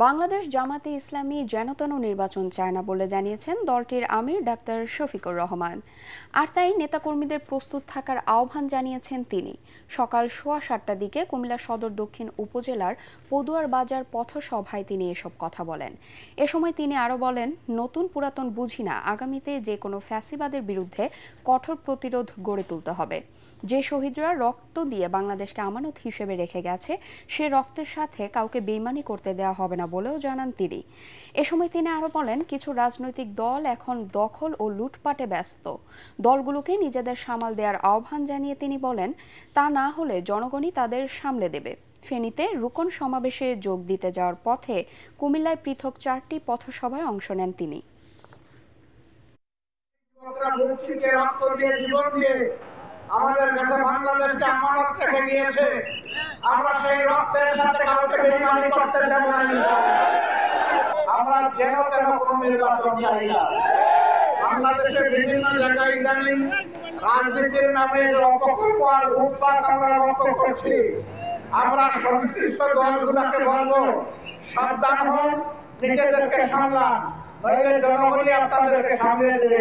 বাংলাদেশ জামাতে ইসলামী যেনতেন নির্বাচন চায় না বলে জানিয়েছেন দলটির আমির ডাক্তার শফিকুর রহমান। আর তাই নেতাকর্মীদের প্রস্তুত থাকার আহ্বান জানিয়েছেন তিনি। সকাল 7:15টার দিকে কুমিল্লা সদর দক্ষিণ উপজেলার পদুয়ার বাজার পথসভায় তিনি এসব কথা বলেন। এ সময় তিনি আরও বলেন, নতুন পুরাতন বুঝি না, আগামীতে যে কোনো ফ্যাসিবাদের বিরুদ্ধে কঠোর প্রতিরোধ গড়ে তুলতে হবে। যে শহীদরা রক্ত দিয়ে বাংলাদেশকে আমানত হিসেবে রেখে গেছে, সে রক্তের সাথে কাউকে বেইমানি করতে দেওয়া হবে না বলেও জানান তিনি। এ সময় তিনি আরো বলেন, কিছু রাজনৈতিক দল এখন দখল ও লুটপাটে ব্যস্ত। দলগুলোকে নিজেদের সামাল দেওয়ার আহ্বান জানিয়ে তিনি বলেন, তা না হলে জনগণই তাদের সামলে দেবে। ফেনীতে রুকন সমাবেশে যোগ দিতে যাওয়ার পথে কুমিল্লায় পৃথক 4টি পথসভায় অংশ নেন তিনি। আমাদের কাছে বাংলাদেশকে আমানত রেখে গিয়েছে। আমরা সেই রক্তের সাথে কাউকে বেইমানি করতে দেব না। আমরা যেন তেন কোনো নির্বাচন চাই না। বাংলাদেশের বিভিন্ন জায়গায় ইদানিং রাজনীতির নামে অপকল্প আর উৎপাত আমরা লক্ষ্য করছি। আমরা সংশ্লিষ্ট দলগুলোকে বলবো, সাবধান হন, নিজেদেরকে সামলান, নইলে জনগণই আপনাদেরকে সামলে দেবে।